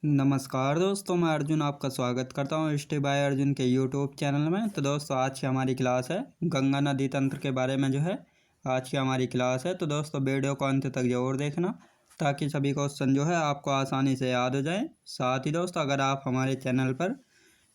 नमस्कार दोस्तों, मैं अर्जुन आपका स्वागत करता हूँ स्टे बाय अर्जुन के यूट्यूब चैनल में। तो दोस्तों, आज की हमारी क्लास है गंगा नदी तंत्र के बारे में जो है आज की हमारी क्लास है। तो दोस्तों, वीडियो को अंत तक जरूर देखना ताकि सभी क्वेश्चन जो है आपको आसानी से याद हो जाए। साथ ही दोस्तों, अगर आप हमारे चैनल पर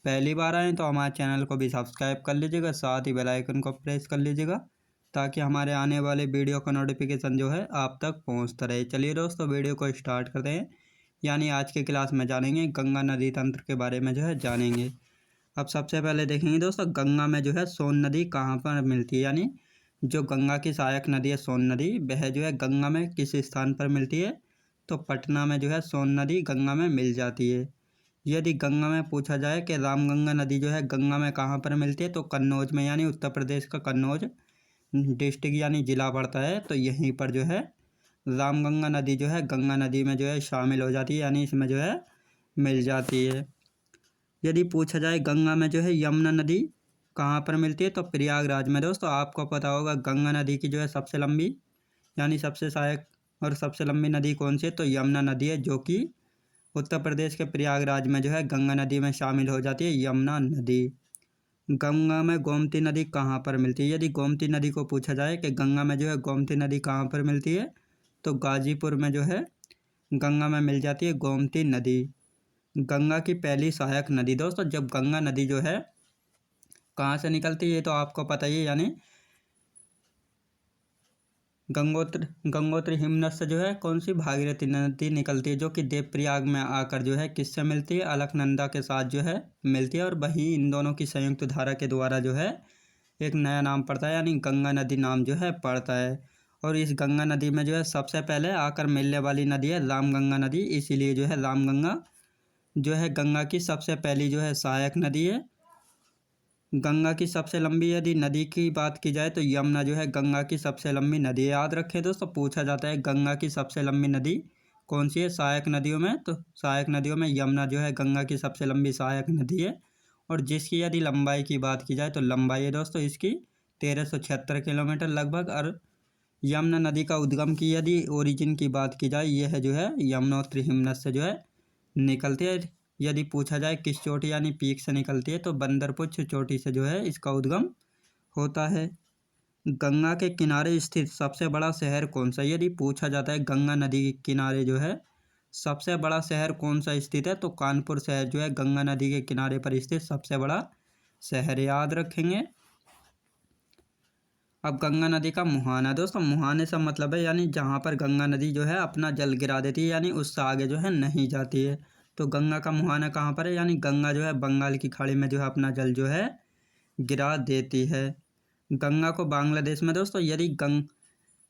पहली बार आएँ तो हमारे चैनल को भी सब्सक्राइब कर लीजिएगा, साथ ही बेल आइकन को प्रेस कर लीजिएगा ताकि हमारे आने वाले वीडियो का नोटिफिकेशन जो है आप तक पहुँचता रहे। चलिए दोस्तों, वीडियो को स्टार्ट करते हैं। यानी आज के क्लास में जानेंगे गंगा नदी तंत्र के बारे में जो है जानेंगे। अब सबसे पहले देखेंगे दोस्तों, गंगा में जो है सोन नदी कहाँ पर मिलती है। यानी जो गंगा की सहायक नदी है सोन नदी, वह जो है गंगा में किस स्थान पर मिलती है। तो पटना में जो है सोन नदी गंगा में मिल जाती है। यदि गंगा में पूछा जाए कि रामगंगा नदी जो है गंगा में कहाँ पर मिलती है, तो कन्नौज में, यानी उत्तर प्रदेश का कन्नौज डिस्ट्रिक्ट यानी ज़िला पड़ता है। तो यहीं पर जो है रामगंगा नदी जो है गंगा नदी में जो है शामिल हो जाती है, यानी इसमें जो है मिल जाती है। यदि पूछा जाए गंगा में जो है यमुना नदी कहाँ पर मिलती है, तो प्रयागराज में। दोस्तों, आपको पता होगा गंगा नदी की जो है सबसे लंबी यानी सबसे सहायक और सबसे लंबी नदी कौन सी है, तो यमुना नदी है, जो कि उत्तर प्रदेश के प्रयागराज में जो है गंगा नदी में शामिल हो जाती है, यमुना नदी। गंगा में गोमती नदी कहाँ पर मिलती है। यदि गोमती नदी को पूछा जाए कि गंगा में जो है गोमती नदी कहाँ पर मिलती है, तो गाजीपुर में जो है गंगा में मिल जाती है गोमती नदी। गंगा की पहली सहायक नदी। दोस्तों, जब गंगा नदी जो है कहाँ से निकलती है ये तो आपको पता ही है, यानी गंगोत्री हिमनद से जो है कौन सी भागीरथी नदी निकलती है, जो कि देवप्रयाग में आकर जो है किससे मिलती है, अलकनंदा के साथ जो है मिलती है। और वही इन दोनों की संयुक्त धारा के द्वारा जो है एक नया नाम पड़ता है, यानी गंगा नदी नाम जो है पड़ता है। और इस गंगा नदी में जो है सबसे पहले आकर मिलने वाली नदी है रामगंगा नदी, इसीलिए जो है रामगंगा जो है गंगा की सबसे पहली जो है सहायक नदी है। गंगा की सबसे लंबी यदि नदी की बात की जाए तो यमुना जो है गंगा की सबसे लंबी नदी है। याद रखें दोस्तों, पूछा जाता है गंगा की सबसे लंबी नदी कौन सी है सहायक नदियों में, तो सहायक नदियों में यमुना जो है गंगा की सबसे लंबी सहायक नदी है। और जिसकी यदि लंबाई की बात की जाए तो लंबाई है दोस्तों इसकी 1376 किलोमीटर लगभग। और यमुना नदी का उद्गम की यदि ओरिजिन की बात की जाए, यह जो है यमुनोत्री हिमनद से जो है निकलती है। यदि पूछा जाए किस चोटी यानी पीक से निकलती है, तो बंदरपुच्छ चोटी से जो है इसका उद्गम होता है। गंगा के किनारे स्थित सबसे बड़ा शहर कौन सा। यदि पूछा जाता है गंगा नदी के किनारे जो है सबसे बड़ा शहर कौन सा स्थित है, तो कानपुर शहर जो है गंगा नदी के किनारे पर स्थित सबसे बड़ा शहर, याद रखेंगे। अब गंगा नदी का मुहाना। दोस्तों, मुहाने से मतलब है यानी जहाँ पर गंगा नदी जो है अपना जल गिरा देती है, यानी उससे आगे जो है नहीं जाती है। तो गंगा का मुहाना कहाँ पर है, यानी गंगा जो है बंगाल की खाड़ी में जो है अपना जल जो है गिरा देती है। गंगा को बांग्लादेश में। दोस्तों, यदि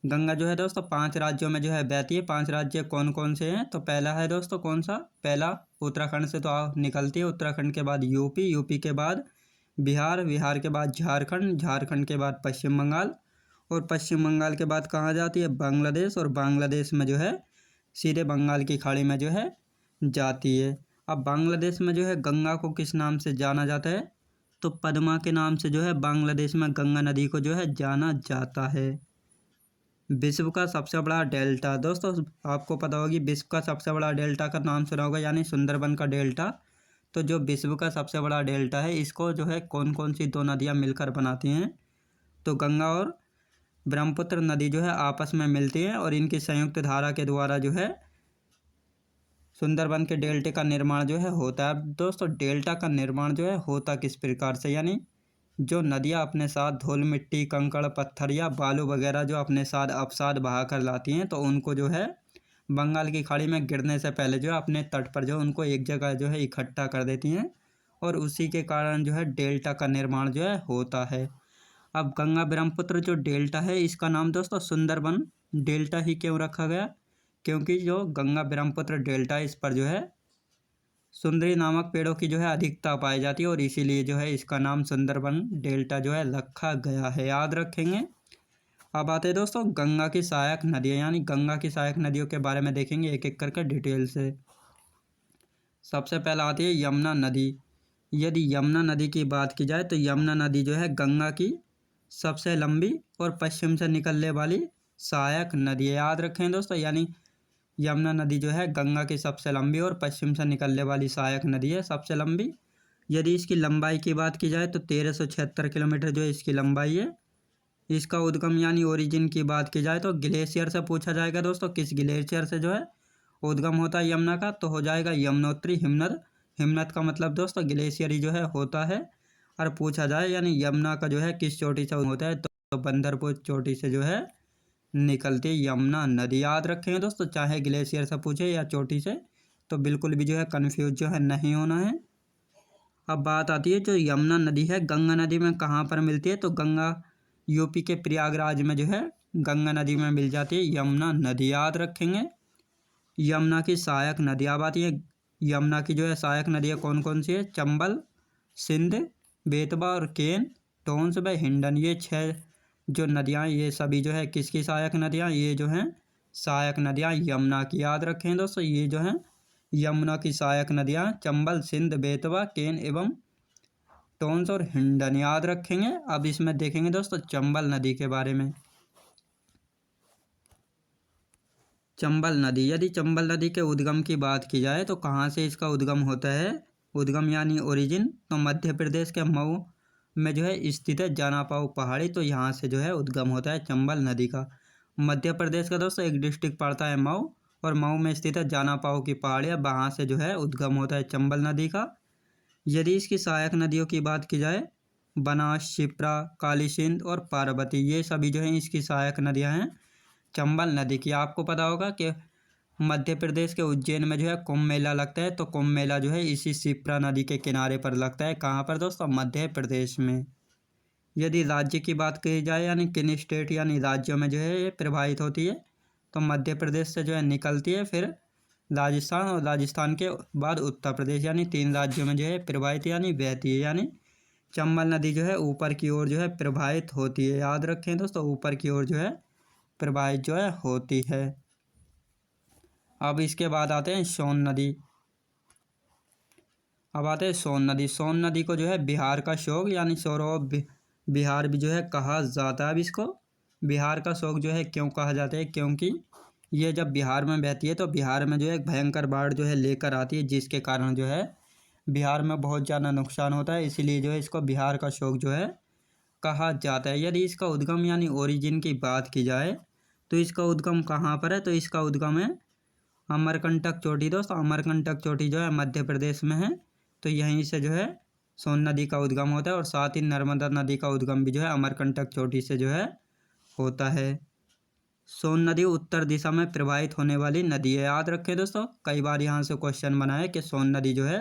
गंगा जो है दोस्तों 5 राज्यों में जो है बहती है। 5 राज्य कौन कौन से हैं, तो पहला है दोस्तों कौन सा, पहला उत्तराखंड से तो निकलती है, उत्तराखंड के बाद यूपी, यूपी के बाद बिहार, बिहार के बाद झारखंड, झारखंड के बाद पश्चिम बंगाल, और पश्चिम बंगाल के बाद कहाँ जाती है, बांग्लादेश, और बांग्लादेश में जो है सीधे बंगाल की खाड़ी में जो है जाती है। अब बांग्लादेश में जो है गंगा को किस नाम से जाना जाता है, तो पद्मा के नाम से जो है बांग्लादेश में गंगा नदी को जो है जाना जाता है। विश्व का सबसे बड़ा डेल्टा। दोस्तों, आपको पता होगी विश्व का सबसे बड़ा डेल्टा का नाम सुना होगा, यानी सुंदरबन का डेल्टा। तो जो विश्व का सबसे बड़ा डेल्टा है, इसको जो है कौन कौन सी 2 नदियाँ मिलकर बनाती हैं, तो गंगा और ब्रह्मपुत्र नदी जो है आपस में मिलती हैं, और इनकी संयुक्त धारा के द्वारा जो है सुंदरबन के डेल्टे का निर्माण जो है होता है। अब दोस्तों, डेल्टा का निर्माण जो है होता किस प्रकार से, यानी जो नदियाँ अपने साथ धूल मिट्टी कंकड़ पत्थर या बालू वगैरह जो अपने साथ अवसाद बहा कर लाती हैं, तो उनको जो है बंगाल की खाड़ी में गिरने से पहले जो है अपने तट पर जो उनको एक जगह जो है इकट्ठा कर देती हैं, और उसी के कारण जो है डेल्टा का निर्माण जो है होता है। अब गंगा ब्रह्मपुत्र जो डेल्टा है, इसका नाम दोस्तों सुंदरबन डेल्टा ही क्यों रखा गया, क्योंकि जो गंगा ब्रह्मपुत्र डेल्टा इस पर जो है सुंदरी नामक पेड़ों की जो है अधिकता पाई जाती है, और इसीलिए जो है इसका नाम सुंदरबन डेल्टा जो है रखा गया है, याद रखेंगे। अब आते हैं दोस्तों गंगा की सहायक नदियाँ, यानी गंगा की सहायक नदियों के बारे में देखेंगे एक एक करके डिटेल से। सबसे पहला आती है यमुना नदी। यदि यमुना नदी की बात की जाए तो यमुना नदी जो है गंगा की सबसे लंबी और पश्चिम से निकलने वाली सहायक नदी है, याद रखें दोस्तों। यानी यमुना नदी जो है गंगा की सबसे लंबी और पश्चिम से निकलने वाली सहायक नदी है, सबसे लंबी। यदि इसकी लंबाई की बात की जाए तो 1376 किलोमीटर जो है इसकी लंबाई है। इसका उद्गम यानी ओरिजिन की बात की जाए तो ग्लेशियर से पूछा जाएगा दोस्तों, किस ग्लेशियर से जो है उद्गम होता है यमुना का, तो हो जाएगा यमुनोत्री हिमनद। हिमनद का मतलब दोस्तों ग्लेशियर ही जो है होता है। और पूछा जाए यानी यमुना का जो है किस चोटी से होता है, तो बंदरपुर चोटी से जो है निकलती यमुना नदी। याद रखेंगे दोस्तों, चाहे ग्लेशियर से पूछे या चोटी से, तो बिल्कुल भी जो है कन्फ्यूज जो है नहीं होना है। अब बात आती है जो यमुना नदी है गंगा नदी में कहाँ पर मिलती है, तो गंगा यूपी के प्रयागराज में जो है गंगा नदी में मिल जाती है यमुना नदी। याद रखेंगे। यमुना की सहायक नदी अब आती है। यमुना की जो है सहायक नदियाँ कौन कौन सी है, चंबल, सिंध, बेतवा और केन, टोंस व हिंडन। ये 6 जो नदियाँ, ये सभी जो है किसकी सहायक नदियाँ, ये जो हैं सहायक नदियाँ यमुना की। याद रखें दोस्तों, ये जो हैं यमुना की सहायक नदियाँ चंबल, सिंध, बेतवा, केन एवं टोंस और हिंडन। याद रखेंगे। अब इसमें देखेंगे दोस्तों चंबल नदी के बारे में। चंबल नदी, यदि चंबल नदी के उद्गम की बात की जाए तो कहाँ से इसका उद्गम होता है, उद्गम यानी ओरिजिन, तो मध्य प्रदेश के मऊ में जो है स्थित है जानापाव पहाड़ी, तो यहाँ से जो है उद्गम होता है चंबल नदी का। मध्य प्रदेश का दोस्तों एक डिस्ट्रिक्ट पड़ता है मऊ, और मऊ में स्थित है जानापाव की पहाड़ी, वहाँ से जो है उद्गम होता है चंबल नदी का। यदि इसकी सहायक नदियों की बात की जाए, बनास, शिप्रा, काली सिंध और पार्वती, ये सभी जो हैं इसकी सहायक नदियाँ हैं चंबल नदी की। आपको पता होगा कि मध्य प्रदेश के उज्जैन में जो है कुंभ मेला लगता है, तो कुंभ मेला जो है इसी शिप्रा नदी के किनारे पर लगता है। कहाँ पर दोस्तों, मध्य प्रदेश में। यदि राज्य की बात की जाए यानी किन स्टेट यानी राज्यों में जो है ये प्रवाहित होती है, तो मध्य प्रदेश से जो है निकलती है, फिर राजस्थान और राजस्थान के बाद उत्तर प्रदेश, यानी 3 राज्यों में जो है प्रवाहित यानी बहती है। यानी चंबल नदी जो है ऊपर की ओर जो है प्रवाहित होती है। याद रखें दोस्तों, ऊपर की ओर जो है प्रवाहित जो है होती है। अब इसके बाद आते हैं सोन नदी। अब आते हैं सोन नदी। सोन नदी को जो है बिहार का शोक यानी सौरव बिहार भी जो है कहा जाता है। अब इसको बिहार का शोक जो है क्यों कहा जाता है, क्योंकि ये जब बिहार में बहती है तो बिहार में जो है एक भयंकर बाढ़ जो है लेकर आती है, जिसके कारण जो है बिहार में बहुत ज़्यादा नुकसान होता है। इसीलिए जो है इसको बिहार का शोक जो है कहा जाता है। यदि इसका उद्गम यानी ओरिजिन की बात की जाए तो इसका उद्गम कहाँ पर है, तो इसका उद्गम है अमरकंटक चोटी। दोस्तों अमरकंटक चोटी जो है मध्य प्रदेश में है, तो यहीं से जो है सोन नदी का उद्गम होता है, और साथ ही नर्मदा नदी का उद्गम भी जो है अमरकंटक चोटी से जो है होता है। सोन नदी उत्तर दिशा में प्रवाहित होने वाली नदी है। याद रखें दोस्तों, कई बार यहाँ से क्वेश्चन बना है कि सोन नदी जो है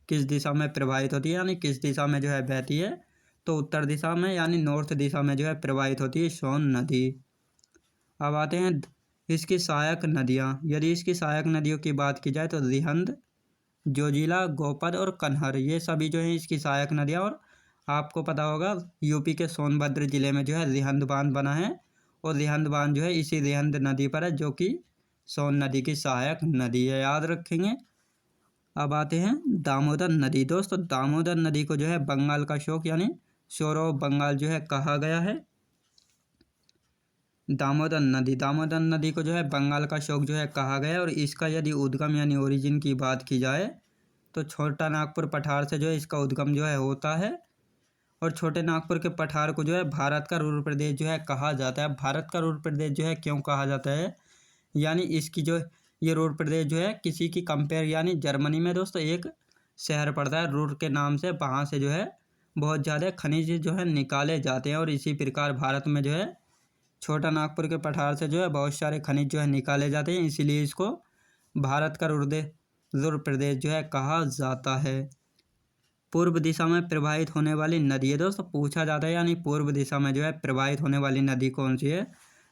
किस दिशा में प्रवाहित होती है, यानी किस दिशा में जो है बहती है, तो उत्तर दिशा में यानी नॉर्थ दिशा में जो है प्रवाहित होती है सोन नदी। अब आते हैं इसकी सहायक नदियाँ। यदि इसकी सहायक नदियों की बात की जाए तो रिहंद, जोजिला, गोपद और कन्हर, ये सभी जो हैं इसकी सहायक नदियाँ। और आपको पता होगा यूपी के सोनभद्र जिले में जो है रिहंद बांध बना है, और रिहंद बांध जो है इसी रिहंद नदी पर है, जो कि सोन नदी की सहायक नदी है। याद रखेंगे। अब आते हैं दामोदर नदी। दोस्तों दामोदर नदी को जो है बंगाल का शोक यानी शोर ऑफ बंगाल जो है कहा गया है। दामोदर नदी को जो है बंगाल का शोक जो है कहा गया है, और इसका यदि उद्गम यानी ओरिजिन की बात की जाए तो छोटा नागपुर पठार से जो है इसका उद्गम जो है होता है, और छोटे नागपुर के पठार को जो है भारत का रुर प्रदेश जो है कहा जाता है। भारत का रुर प्रदेश जो है क्यों कहा जाता है, यानी इसकी जो ये रुर प्रदेश जो है किसी की कंपेयर यानी जर्मनी में दोस्तों एक शहर पड़ता है रुर के नाम से, वहाँ से जो है बहुत ज़्यादा खनिज जो है निकाले जाते हैं, और इसी प्रकार भारत में जो है छोटा नागपुर के पठार से जो है बहुत सारे खनिज जो है निकाले जाते हैं, इसीलिए इसको भारत का रुर प्रदेश जो है कहा जाता है। पूर्व दिशा में प्रवाहित होने वाली नदी है। दोस्तों पूछा जाता है यानी पूर्व दिशा में जो है प्रवाहित होने वाली नदी कौन सी है,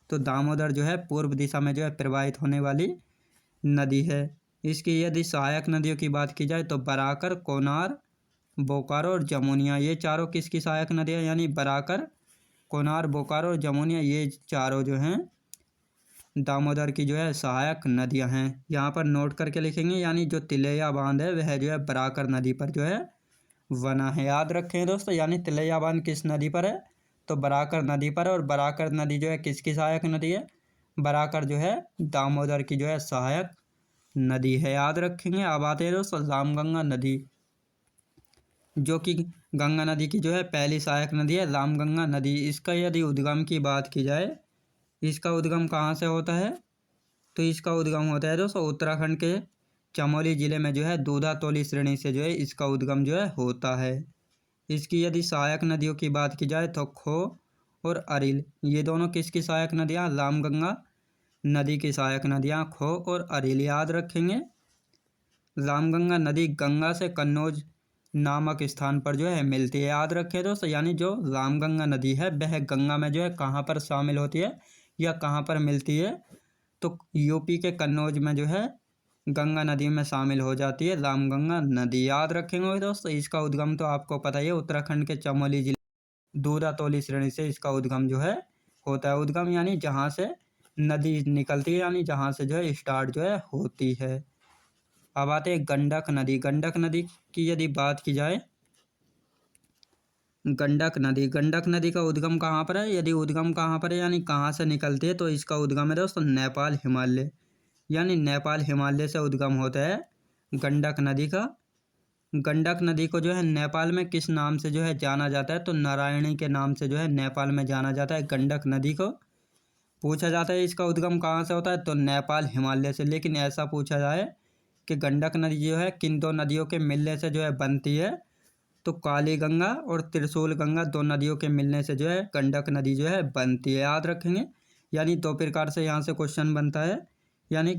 तो दामोदर जो है पूर्व दिशा में जो है प्रवाहित होने वाली नदी है। इसकी यदि सहायक नदियों की बात की जाए तो बराकर, कोनार, बोकारो और जमुनिया, ये चारों किसकी सहायक नदियाँ, यानी बराकर, कोनार, बोकारो और जमुनिया, ये चारों जो हैं दामोदर की जो है सहायक नदियां हैं। यहाँ पर नोट करके लिखेंगे, यानी जो तिलैया बांध है वह जो है बराकर नदी पर जो है बना है। याद रखें दोस्तों, यानी तिलैया बांध किस नदी पर है, तो बराकर नदी पर है, और बराकर नदी जो है किसकी सहायक नदी है, बराकर जो है दामोदर की जो है सहायक नदी है, याद रखेंगे। अब आते हैं दोस्तों रामगंगा नदी, जो कि गंगा नदी की जो है पहली सहायक नदी है रामगंगा नदी। इसका यदि उद्गम की बात की जाए, इसका उद्गम कहाँ से होता है, तो इसका उद्गम होता है दोस्तों उत्तराखंड के चमोली जिले में जो है दूधातोली श्रेणी से जो है इसका उद्गम जो है होता है। इसकी यदि सहायक नदियों की बात की जाए तो खो और अरिल, ये दोनों किसकी सहायक नदियाँ, रामगंगा नदी की सहायक नदियाँ खो और अरिल, याद रखेंगे। रामगंगा नदी गंगा से कन्नौज नामक स्थान पर जो है मिलती है, याद रखें दोस्तों। यानी जो रामगंगा नदी है वह गंगा में जो है कहाँ पर शामिल होती है या कहाँ पर मिलती है, तो यूपी के कन्नौज में जो है गंगा नदी में शामिल हो जाती है रामगंगा नदी, याद रखेंगे दोस्तों। इसका उद्गम तो आपको पता ही है उत्तराखंड के चमोली जिले दूधातोली श्रेणी से इसका उद्गम जो है होता है। उद्गम यानी जहाँ से नदी निकलती है, यानी जहाँ से जो है स्टार्ट जो है होती है। अब आते हैं गंडक नदी। गंडक नदी की यदि बात की जाए, गंडक नदी का उद्गम कहाँ पर है, यदि उद्गम कहाँ पर है यानी कहाँ से निकलती है, तो इसका उद्गम है दोस्तों नेपाल हिमालय, यानी नेपाल हिमालय से उद्गम होता है गंडक नदी का। गंडक नदी को जो है नेपाल में किस नाम से जो है जाना जाता है, तो नारायणी के नाम से जो है नेपाल में जाना जाता है गंडक नदी को। पूछा जाता है इसका उद्गम कहाँ से होता है, तो नेपाल हिमालय से। लेकिन ऐसा पूछा जाए कि गंडक नदी जो है किन दो नदियों के मिलने से जो है बनती है, तो काली गंगा और त्रिशूल गंगा दो नदियों के मिलने से जो है गंडक नदी जो है बनती है, याद रखेंगे। यानी दो प्रकार से यहाँ से क्वेश्चन बनता है, यानी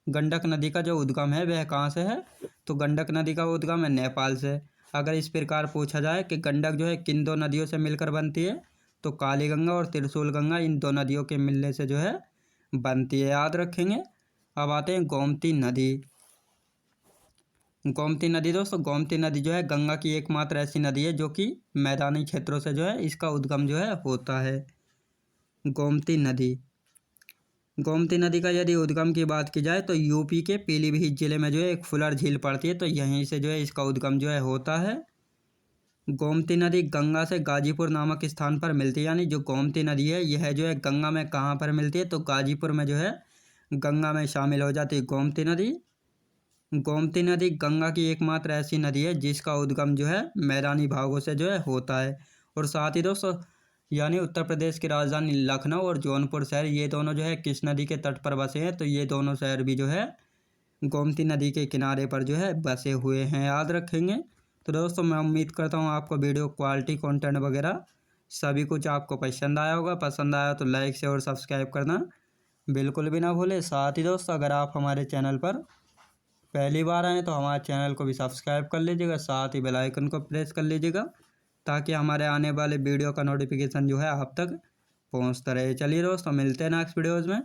गंडक नदी का जो उद्गम है वह कहाँ से है, तो गंडक नदी का उद्गम है नेपाल से। अगर इस प्रकार पूछा जाए कि गंडक जो है किन दो नदियों से मिलकर बनती है, तो काली गंगा और त्रिशूल गंगा इन दो नदियों के मिलने से जो है बनती है, याद रखेंगे। अब आते हैं गोमती नदी। गोमती नदी दोस्तों, गोमती नदी जो है गंगा की एकमात्र ऐसी नदी है जो कि मैदानी क्षेत्रों से जो है इसका उद्गम जो है होता है। गोमती नदी का यदि उद्गम की बात की जाए तो यूपी के पीलीभीत जिले में जो है एक फुलर झील पड़ती है, तो यहीं से जो है इसका उद्गम जो है होता है। गोमती नदी गंगा से गाजीपुर नामक स्थान पर मिलती है, यानी जो गोमती नदी है यह जो है गंगा में कहाँ पर मिलती है, तो गाजीपुर में जो है गंगा में शामिल हो जाती है गोमती नदी। गोमती नदी गंगा की एकमात्र ऐसी नदी है जिसका उद्गम जो है मैदानी भागों से जो है होता है। और साथ ही दोस्तों यानी उत्तर प्रदेश की राजधानी लखनऊ और जौनपुर शहर, ये दोनों जो है किस नदी के तट पर बसे हैं, तो ये दोनों शहर भी जो है गोमती नदी के किनारे पर जो है बसे हुए हैं, याद रखेंगे। तो दोस्तों मैं उम्मीद करता हूँ आपको वीडियो क्वालिटी कंटेंट वगैरह सभी कुछ आपको पसंद आया होगा। पसंद आया तो लाइक शेयर और सब्सक्राइब करना बिल्कुल भी ना भूलें। साथ ही दोस्तों अगर आप हमारे चैनल पर पहली बार आएँ तो हमारे चैनल को भी सब्सक्राइब कर लीजिएगा, साथ ही बेल आइकन को प्रेस कर लीजिएगा ताकि हमारे आने वाले वीडियो का नोटिफिकेशन जो है आप तक पहुंचता रहे। चलिए दोस्तों मिलते हैं नेक्स्ट वीडियोज़ में।